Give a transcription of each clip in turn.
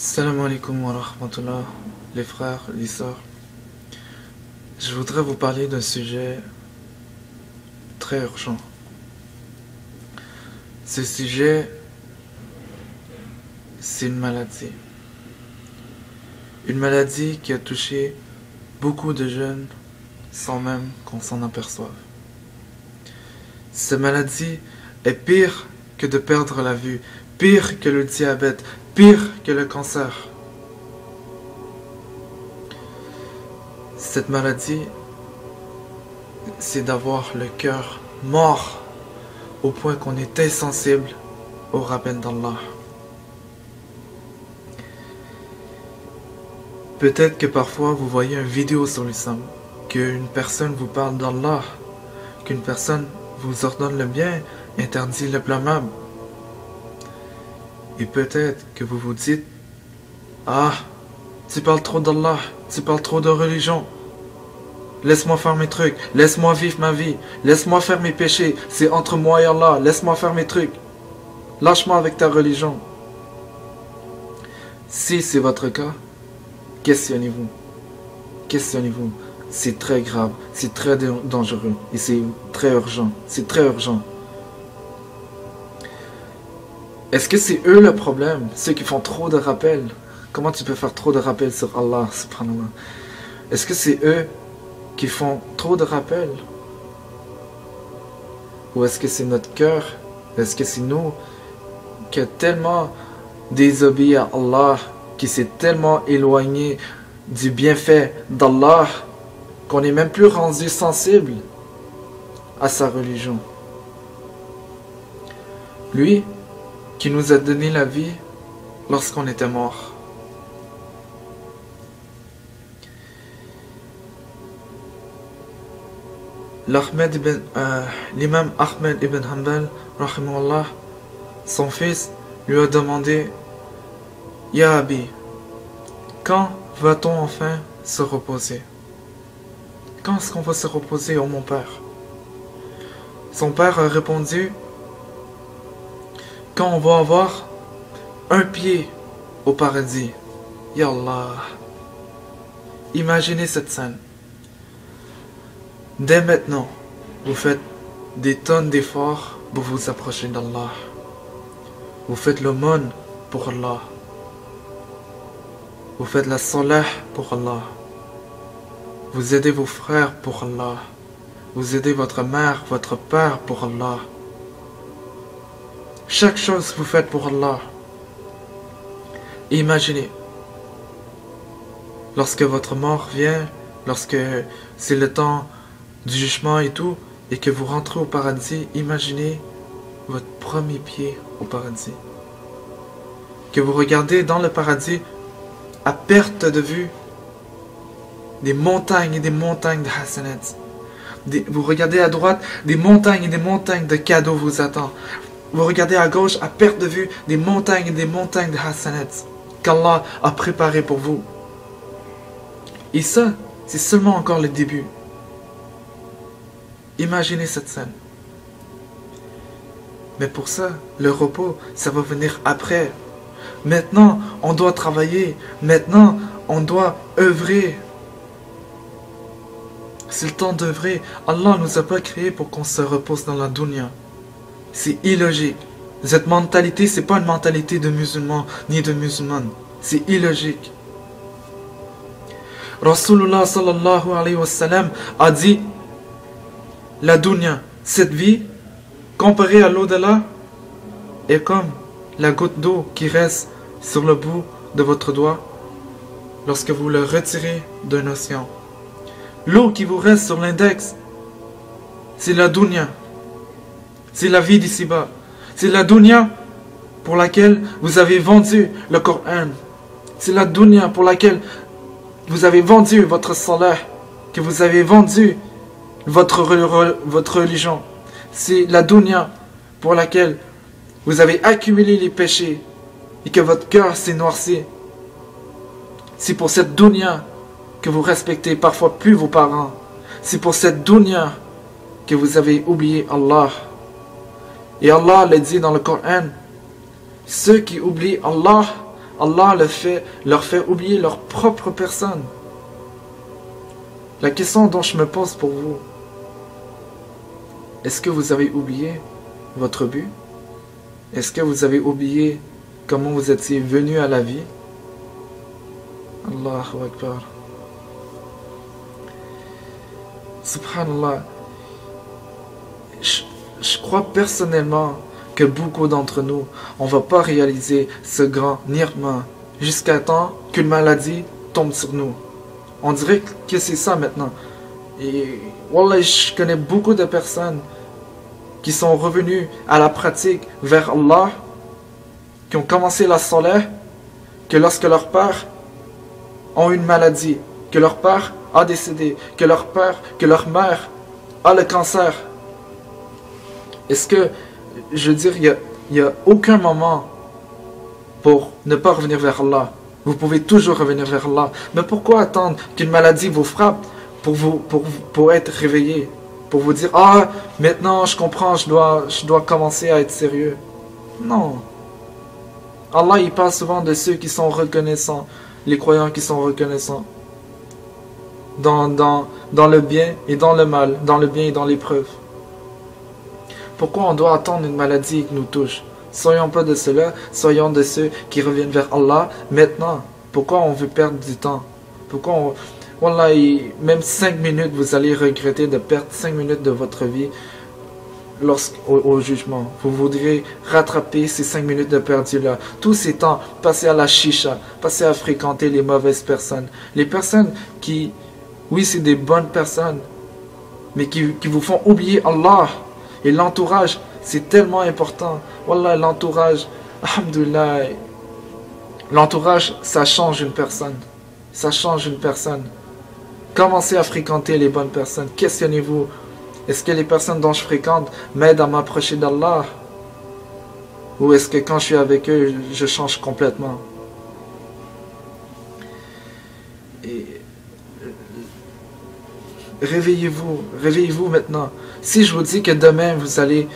Salam alaikum wa rahmatullah, les frères, les sœurs. Je voudrais vous parler d'un sujet très urgent. Ce sujet, c'est une maladie. Une maladie qui a touché beaucoup de jeunes sans même qu'on s'en aperçoive. Cette maladie est pire que de perdre la vue, pire que le diabète, pire que le cancer. Cette maladie, c'est d'avoir le cœur mort au point qu'on est insensible au rappel d'Allah. Peut-être que parfois vous voyez une vidéo sur l'islam, qu'une personne vous parle d'Allah, qu'une personne vous ordonne le bien, interdit le blâmable. Et peut-être que vous vous dites, ah, tu parles trop d'Allah, tu parles trop de religion. Laisse-moi faire mes trucs, laisse-moi vivre ma vie, laisse-moi faire mes péchés, c'est entre moi et Allah, laisse-moi faire mes trucs. Lâche-moi avec ta religion. Si c'est votre cas, questionnez-vous. Questionnez-vous. C'est très grave, c'est très dangereux et c'est très urgent. C'est très urgent. Est-ce que c'est eux le problème? Ceux qui font trop de rappels? Comment tu peux faire trop de rappels sur Allah, subhanallah? Est-ce que c'est eux qui font trop de rappels? Ou est-ce que c'est notre cœur? Est-ce que c'est nous qui a tellement désobéi à Allah, qui s'est tellement éloigné du bienfait d'Allah, qu'on n'est même plus rendu sensible à sa religion? Lui, qui nous a donné la vie lorsqu'on était mort. L'imam Ahmed ibn Hanbal, rahimahullah, son fils lui a demandé, Ya Abi, quand va-t-on enfin se reposer? Quand est-ce qu'on va se reposer, oh mon père? Son père a répondu, quand on va avoir un pied au paradis. Ya Allah. Imaginez cette scène. Dès maintenant, vous faites des tonnes d'efforts pour vous approcher d'Allah. Vous faites l'aumône pour Allah. Vous faites la salah pour Allah. Vous aidez vos frères pour Allah. Vous aidez votre mère, votre père pour Allah. Chaque chose que vous faites pour Allah. Imaginez, lorsque votre mort vient, lorsque c'est le temps du jugement et tout, et que vous rentrez au paradis, imaginez votre premier pied au paradis. Que vous regardez dans le paradis, à perte de vue, des montagnes et des montagnes de hasanat. Vous regardez à droite, des montagnes et des montagnes de cadeaux vous attendent. Vous regardez à gauche, à perte de vue, des montagnes et des montagnes de hasanat qu'Allah a préparé pour vous. Et ça, c'est seulement encore le début. Imaginez cette scène. Mais pour ça, le repos, ça va venir après. Maintenant, on doit travailler. Maintenant, on doit œuvrer. C'est le temps d'œuvrer. Allah ne nous a pas créés pour qu'on se repose dans la dunya. C'est illogique. Cette mentalité, c'est pas une mentalité de musulman ni de musulmane. C'est illogique. Rasulullah sallallahu alayhi wa sallam a dit, la dunya, cette vie, comparée à l'au-delà, est comme la goutte d'eau qui reste sur le bout de votre doigt lorsque vous le retirez d'un océan. L'eau qui vous reste sur l'index, c'est la dunya. C'est la vie d'ici-bas. C'est la dunya pour laquelle vous avez vendu le Coran. C'est la dunya pour laquelle vous avez vendu votre salah, que vous avez vendu votre religion. C'est la dunya pour laquelle vous avez accumulé les péchés et que votre cœur s'est noirci. C'est pour cette dunya que vous respectez parfois plus vos parents. C'est pour cette dunya que vous avez oublié Allah. Et Allah l'a dit dans le Coran, ceux qui oublient Allah, Allah leur fait oublier leur propre personne. La question dont je me pose pour vous, est-ce que vous avez oublié votre but? Est-ce que vous avez oublié comment vous étiez venu à la vie? Allahu Akbar. Subhanallah. Je crois personnellement que beaucoup d'entre nous, on ne va pas réaliser ce grand nirma jusqu'à temps qu'une maladie tombe sur nous. On dirait que c'est ça maintenant. Et wallah, je connais beaucoup de personnes qui sont revenues à la pratique vers Allah, qui ont commencé la salat, que lorsque leur père ont une maladie, que leur père a décédé, que leur père, que leur mère a le cancer. Est-ce que, je veux dire, il n'y a aucun moment pour ne pas revenir vers Allah. Vous pouvez toujours revenir vers Allah. Mais pourquoi attendre qu'une maladie vous frappe pour être réveillé? Pour vous dire, ah, maintenant je comprends, je dois commencer à être sérieux. Non. Allah, il parle souvent de ceux qui sont reconnaissants, les croyants qui sont reconnaissants. Dans le bien et dans le mal, dans le bien et dans l'épreuve. Pourquoi on doit attendre une maladie qui nous touche? Soyons pas de ceux-là, soyons de ceux qui reviennent vers Allah maintenant. Pourquoi on veut perdre du temps? Pourquoi on... Wallah, même 5 minutes, vous allez regretter de perdre 5 minutes de votre vie au jugement. Vous voudrez rattraper ces 5 minutes de perdu là. Tous ces temps, passer à la chicha, passer à fréquenter les mauvaises personnes. Les personnes qui, oui, c'est des bonnes personnes, mais qui vous font oublier Allah. Et l'entourage, c'est tellement important. Wallah, l'entourage, alhamdoulilah, l'entourage, ça change une personne. Ça change une personne. Commencez à fréquenter les bonnes personnes. Questionnez-vous. Est-ce que les personnes dont je fréquente m'aident à m'approcher d'Allah? Ou est-ce que quand je suis avec eux, je change complètement? Et réveillez-vous maintenant. Si je vous dis que demain vous allez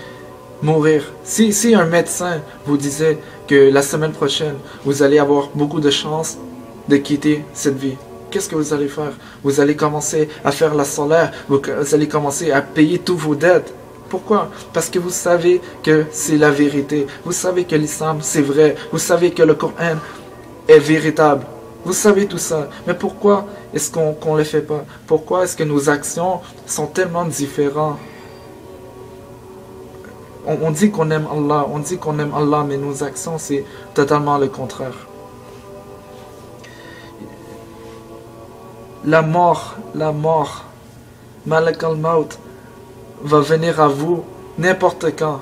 mourir, si un médecin vous disait que la semaine prochaine vous allez avoir beaucoup de chances de quitter cette vie, qu'est-ce que vous allez faire? Vous allez commencer à faire la salat, vous allez commencer à payer tous vos dettes. Pourquoi? Parce que vous savez que c'est la vérité. Vous savez que l'islam c'est vrai. Vous savez que le Coran est véritable. Vous savez tout ça. Mais pourquoi est-ce qu'on ne le fait pas? Pourquoi est-ce que nos actions sont tellement différentes? On dit qu'on aime Allah, mais nos actions c'est totalement le contraire. La mort, Malak al-Maut, va venir à vous n'importe quand.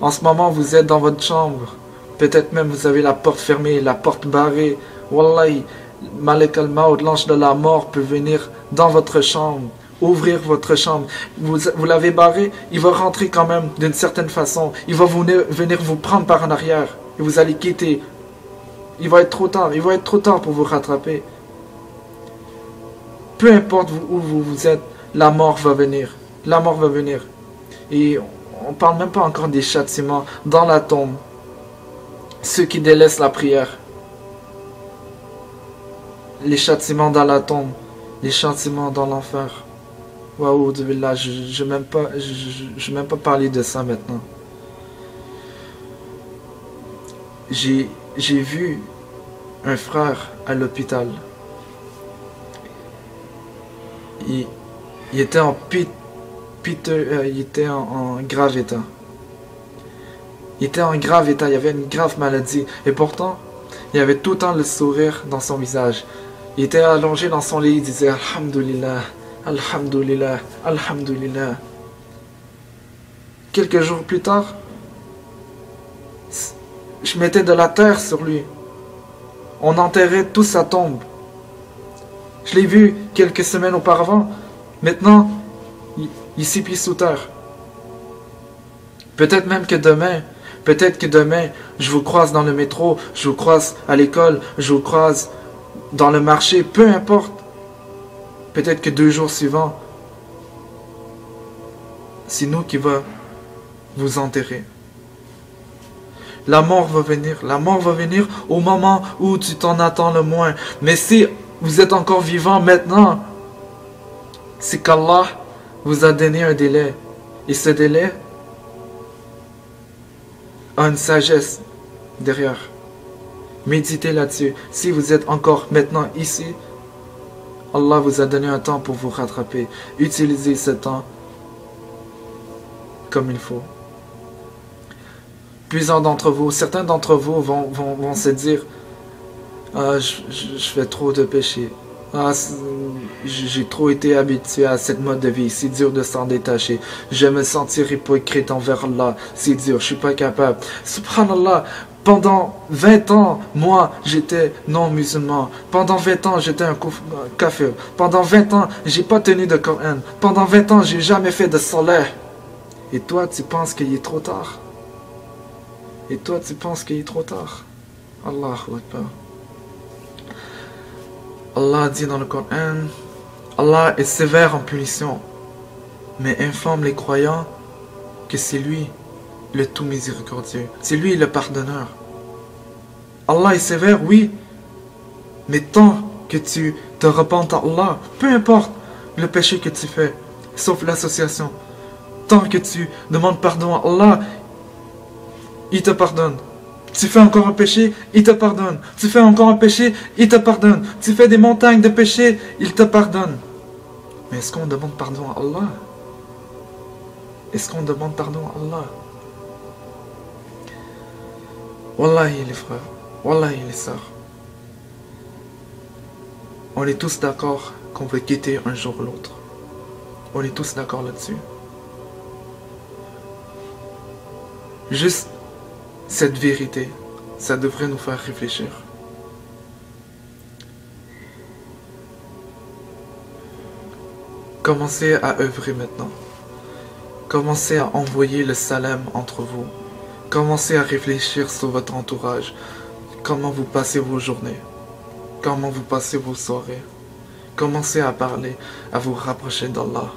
En ce moment, vous êtes dans votre chambre. Peut-être même vous avez la porte fermée, la porte barrée. Wallahi, Malak al-Maut, l'ange de la mort, peut venir dans votre chambre, ouvrir votre chambre. Vous l'avez barré, il va rentrer quand même d'une certaine façon. Il va venir vous prendre par en arrière. Et vous allez quitter. Il va être trop tard pour vous rattraper. Peu importe où vous êtes, la mort va venir. La mort va venir. Et on ne parle même pas encore des châtiments dans la tombe. Ceux qui délaissent la prière. Les châtiments dans la tombe. Les châtiments dans l'enfer. Waouh, je ne vais même pas parler de ça maintenant. J'ai vu un frère à l'hôpital. Il était en grave état. Il était en grave état, il avait une grave maladie. Et pourtant, il avait tout le temps le sourire dans son visage. Il était allongé dans son lit, il disait Alhamdulillah, Alhamdulillah, Alhamdulillah. Quelques jours plus tard, je mettais de la terre sur lui. On enterrait toute sa tombe. Je l'ai vu quelques semaines auparavant. Maintenant, il s'y plie sous terre. Peut-être même que demain, je vous croise dans le métro, je vous croise à l'école, je vous croise dans le marché, peu importe. Peut-être que 2 jours suivants, c'est nous qui va vous enterrer. La mort va venir au moment où tu t'en attends le moins. Mais si vous êtes encore vivant maintenant, c'est qu'Allah vous a donné un délai. Et ce délai a une sagesse derrière. Méditez là-dessus. Si vous êtes encore maintenant ici, Allah vous a donné un temps pour vous rattraper. Utilisez ce temps comme il faut. Plusieurs d'entre vous, certains d'entre vous vont se dire ah, je fais trop de péchés. Ah, j'ai trop été habitué à cette mode de vie. C'est dur de s'en détacher. Je vais me sentir hypocrite envers Allah. C'est dur, je suis pas capable. Subhanallah, pendant 20 ans, moi, j'étais non-musulman. Pendant 20 ans, j'étais un kafir. Pendant 20 ans, j'ai pas tenu de Coran. Pendant 20 ans, j'ai jamais fait de salat. Et toi, tu penses qu'il est trop tard? Et toi, tu penses qu'il est trop tard? Allahu Akbar. Allah dit dans le Coran, Allah est sévère en punition, mais informe les croyants que c'est lui le tout miséricordieux. C'est lui le pardonneur. Allah est sévère, oui, mais tant que tu te repentes à Allah, peu importe le péché que tu fais, sauf l'association, tant que tu demandes pardon à Allah, il te pardonne. Tu fais encore un péché, il te pardonne. Tu fais encore un péché, il te pardonne. Tu fais des montagnes de péché, il te pardonne. Mais est-ce qu'on demande pardon à Allah? Est-ce qu'on demande pardon à Allah? Wallahi les frères, Wallahi les sœurs. On est tous d'accord qu'on veut quitter un jour ou l'autre. On est tous d'accord là-dessus. Juste cette vérité, ça devrait nous faire réfléchir. Commencez à œuvrer maintenant. Commencez à envoyer le salam entre vous. Commencez à réfléchir sur votre entourage. Comment vous passez vos journées. Comment vous passez vos soirées. Commencez à parler, à vous rapprocher d'Allah.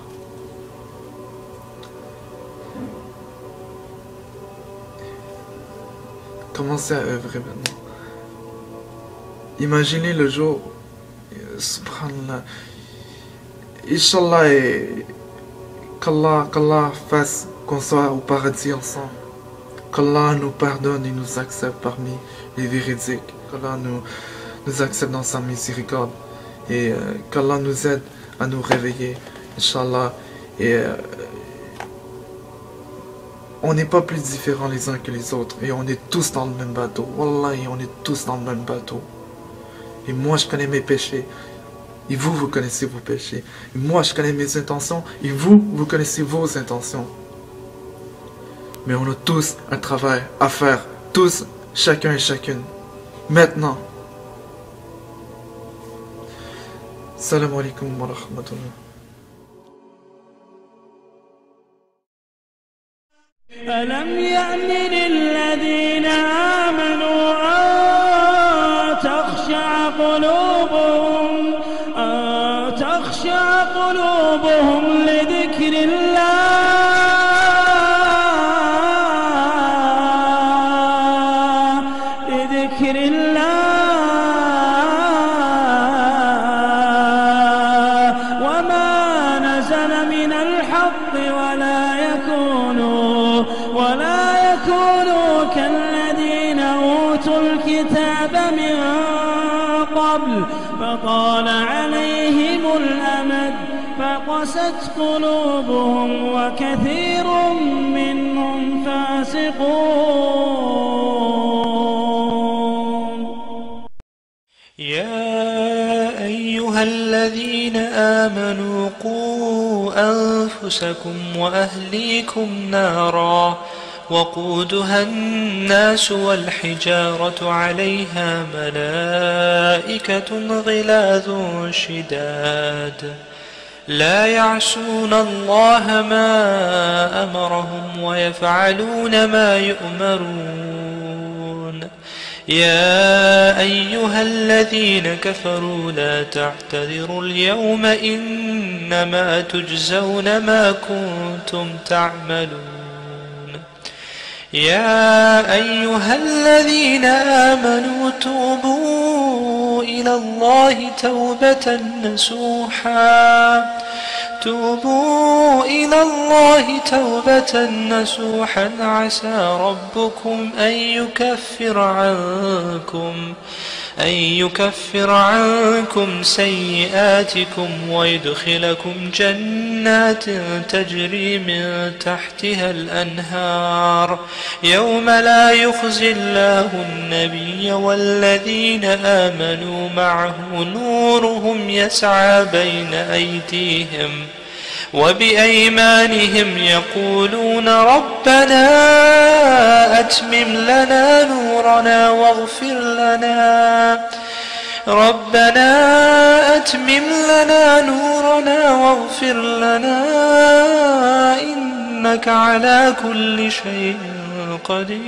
Commencez à œuvrer maintenant. Imaginez le jour, subhanallah, Inch'Allah, qu'Allah fasse qu'on soit au paradis ensemble. Qu'Allah nous pardonne et nous accepte parmi les véridiques. Qu'Allah nous accepte dans sa miséricorde. Et qu'Allah nous aide à nous réveiller, Inch'Allah. Et on n'est pas plus différents les uns que les autres. Et on est tous dans le même bateau. Wallahi, on est tous dans le même bateau. Et moi, je connais mes péchés. Et vous, vous connaissez vos péchés. Et moi, je connais mes intentions. Et vous, vous connaissez vos intentions. Mais on a tous un travail à faire. Tous, chacun et chacune. Maintenant. Salam alaikum wa rahmatullah. ألم يأن للذين آمنوا أن تخشع قلوبهم لذكر الله وما نزل من الحق ولا يكونوا كالذين أوتوا الكتاب من قبل فطال عليهم الأمد فقست قلوبهم وكثير منهم فاسقون. يا أيها الذين آمنوا قوا أنفسكم وأهليكم نارا وقودها الناس والحجارة عليها ملائكة غلاظ شداد لا يعصون الله ما أمرهم ويفعلون ما يؤمرون. يا أيها الذين كفروا لا تعتذروا اليوم إنما تجزون ما كنتم تعملون. يا أيها الذين آمنوا توبوا إلى الله توبة نصوحا عسى ربكم أن يكفر عنكم سيئاتكم ويدخلكم جنات تجري من تحتها الأنهار يوم لا يخزي الله النبي والذين آمنوا معه نورهم يسعى بين أيديهم وبأيمانهم يقولون ربنا أتمم لنا نورنا واغفر لنا إنك على كل شيء قدير.